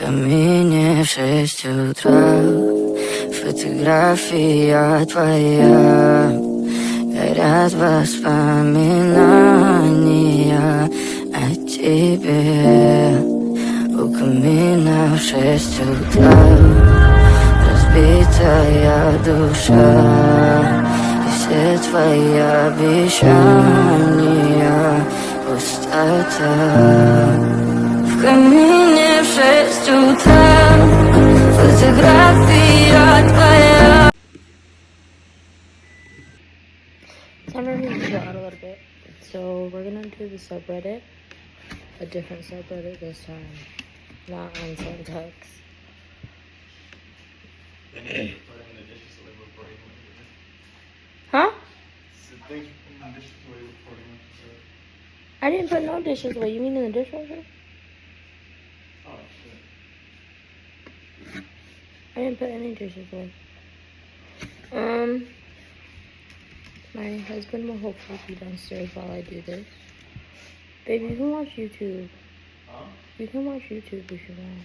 камине в 6 утра. Фотография твоя. Горят воспоминания о тебе. У камина в 6 утра. Разбитая душа. И все твои обещания. Пустота. В камине в 6 утра. Фотография твоя. So I'm ready to chill out a little bit. So we're gonna do the subreddit, a different subreddit this time, not on Centux. Huh? I didn't put no dishes away. You mean in the dishwasher? Oh, shit. I didn't put any dishes away. My husband will hopefully be downstairs while I do this. Baby, you can watch YouTube. Huh? You can watch YouTube if you want.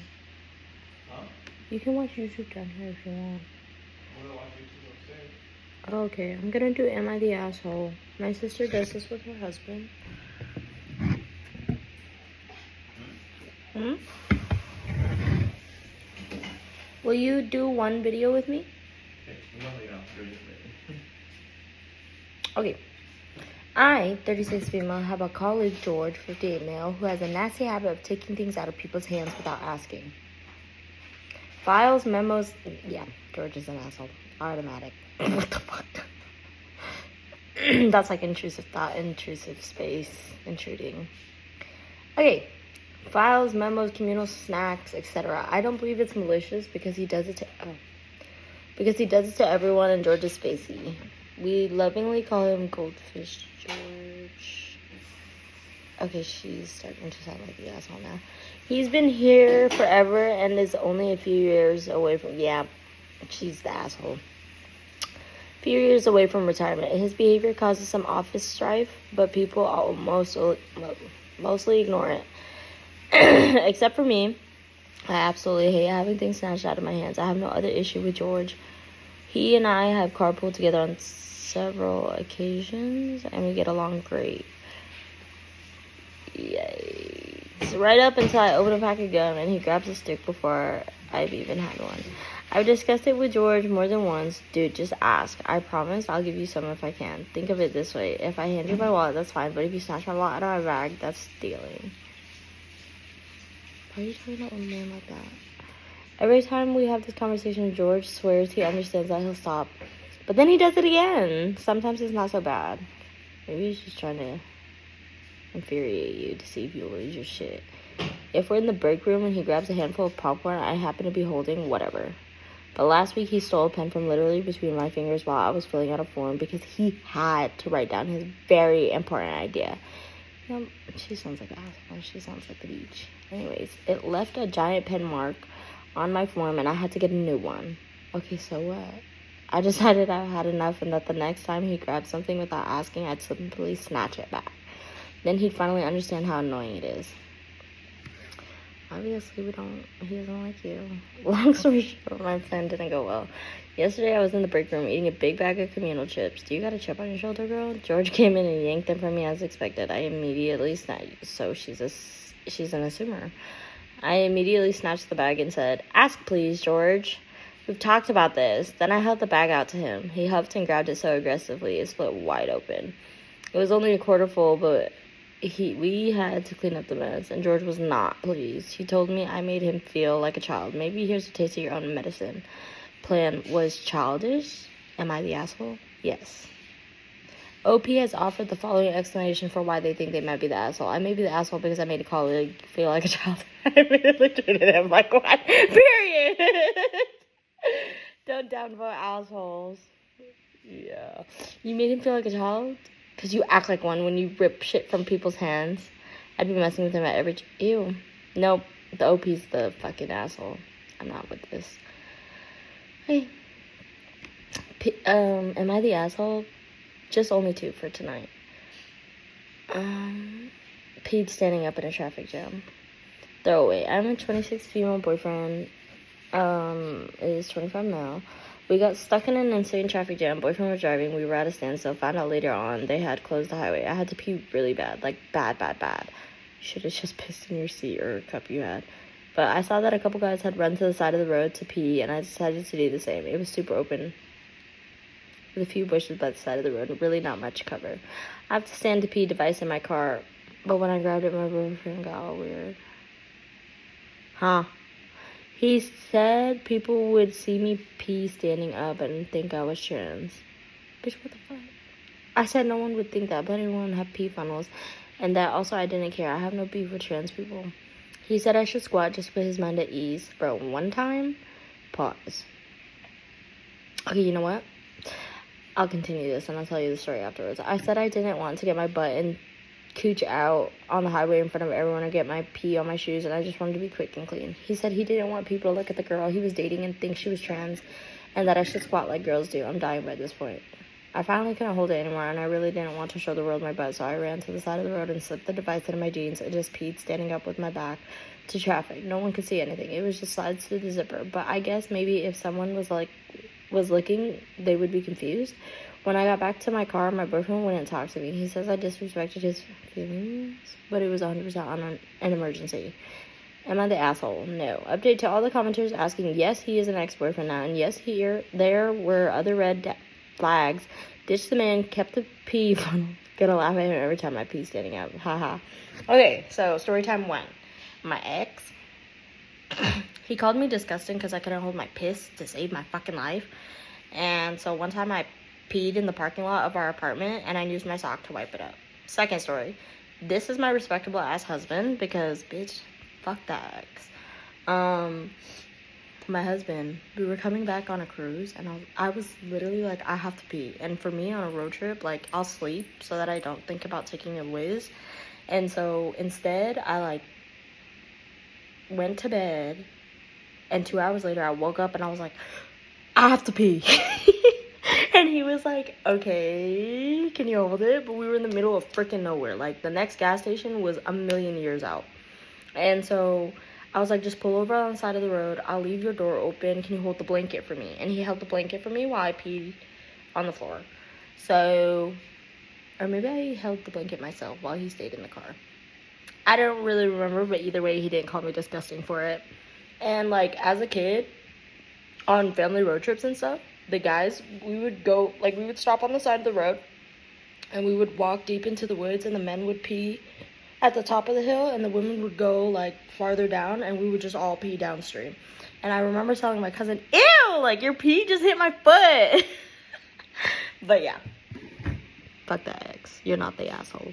Huh? You can watch YouTube down here if you want. I'm gonna watch YouTube upstairs. Okay, I'm gonna do Am I the Asshole? My sister does this with her husband. Hmm? Will you do one video with me? Okay. I, 36 female, have a colleague, George, 58 male, who has a nasty habit of taking things out of people's hands without asking. Files, memos, yeah, George is an asshole. Automatic. What the fuck? That's like intrusive thought, intrusive space, intruding. Okay. Files, memos, communal snacks, etc. I don't believe it's malicious because he does it to everyone, and George is spacey. We lovingly call him Goldfish George. Okay, she's starting to sound like the asshole now. He's been here forever and is only a few years away from, yeah, she's the asshole. A few years away from retirement. His behavior causes some office strife, but people mostly ignore it. Except for me. I absolutely hate having things snatched out of my hands. I have no other issue with George. He and I have carpooled together on several occasions, and we get along great. Yikes. Right up until I open a pack of gum, and he grabs a stick before I've even had one. I've discussed it with George more than once. Dude, just ask. I promise I'll give you some if I can. Think of it this way. If I hand you my wallet, that's fine, but if you snatch my wallet out of my bag, that's stealing. Why are you talking about a man like that? Every time we have this conversation, George swears he understands that he'll stop. But then he does it again. Sometimes it's not so bad. Maybe he's just trying to infuriate you to see if you'll lose your shit. If we're in the break room and he grabs a handful of popcorn I happen to be holding, whatever. But last week he stole a pen from literally between my fingers while I was filling out a form because he had to write down his very important idea. She sounds like an asshole. She sounds like the beach. Anyways, it left a giant pen mark on my form and I had to get a new one. Okay, so what? I decided I had enough and that the next time he grabbed something without asking, I'd simply snatch it back. Then he'd finally understand how annoying it is. Obviously, he doesn't like you. Long story short, my plan didn't go well. Yesterday, I was in the break room eating a big bag of communal chips. Do you got a chip on your shoulder, girl? George came in and yanked them from me as expected. I immediately snatched. So she's an assumer. I immediately snatched the bag and said, "Ask, please, George. We've talked about this." Then I held the bag out to him. He huffed and grabbed it so aggressively it split wide open. It was only a quarter full, but we had to clean up the mess, and George was not pleased. He told me I made him feel like a child. Maybe here's a taste of your own medicine. Plan was childish. Am I the asshole? Yes. OP has offered the following explanation for why they think they might be the asshole. I may be the asshole because I made a colleague feel like a child. I immediately treated him like one. Period. Don't downvote assholes. Yeah. You made him feel like a child? Because you act like one when you rip shit from people's hands. I'd be messing with him at every... Ew. Nope. The OP's the fucking asshole. I'm not with this. Hey. Am I the asshole? Just only 2 for tonight. Pete standing up in a traffic jam. Throwaway. I'm a 26 female boyfriend. Is 25 male. We got stuck in an insane traffic jam. Boyfriend was driving. We were at a standstill. Found out later on they had closed the highway. I had to pee really bad. Like, bad. You should have just pissed in your seat or cup you had. But I saw that a couple guys had run to the side of the road to pee, and I decided to do the same. It was super open, with a few bushes by the side of the road, and really not much cover. I have to stand to pee device in my car, but when I grabbed it, my boyfriend got all weird. Huh? He said people would see me pee standing up and think I was trans. Bitch, what the fuck? I said no one would think that, but everyone have pee funnels. And that also I didn't care. I have no beef with trans people. He said I should squat just to put his mind at ease. Bro, one time, pause. Okay, you know what? I'll continue this and I'll tell you the story afterwards. I said I didn't want to get my butt and cooch out on the highway in front of everyone or get my pee on my shoes, and I just wanted to be quick and clean. He said he didn't want people to look at the girl he was dating and think she was trans, and that I should squat like girls do. I'm dying by this point. I finally couldn't hold it anymore, and I really didn't want to show the world my butt, so I ran to the side of the road and slipped the device into my jeans and just peed standing up with my back to traffic. No one could see anything. It was just slides through the zipper, but I guess maybe if someone was looking, they would be confused. When I got back to my car, my boyfriend wouldn't talk to me. He says I disrespected his feelings, but it was 100% on an emergency. Am I the asshole? No. Update to all the commenters asking, yes, he is an ex-boyfriend now, and yes, there were other red flags. Ditched the man, kept the pee funnel. Gonna laugh at him every time I pee standing up. Haha. Okay, so story time 1. My ex, he called me disgusting because I couldn't hold my piss to save my fucking life. And so one time I peed in the parking lot of our apartment and I used my sock to wipe it up. Second story. This is my respectable ass husband because, bitch, fuck that ex. My husband, we were coming back on a cruise and I was literally like, I have to pee. And for me on a road trip, like, I'll sleep so that I don't think about taking a whiz. And so instead I went to bed, and 2 hours later I woke up and I was like, I have to pee. And he was like, okay, can you hold it? But we were in the middle of freaking nowhere. Like, the next gas station was a million years out. And so I was like, just pull over on the side of the road. I'll leave your door open. Can you hold the blanket for me? And he held the blanket for me while I peed on the floor. So, or maybe I held the blanket myself while he stayed in the car. I don't really remember, but either way, he didn't call me disgusting for it. And, like, as a kid, on family road trips and stuff, the guys, we would stop on the side of the road, and we would walk deep into the woods, and the men would pee at the top of the hill, and the women would go, like, farther down, and we would just all pee downstream. And I remember telling my cousin, ew, like, your pee just hit my foot. But, yeah. Fuck that ex. You're not the asshole.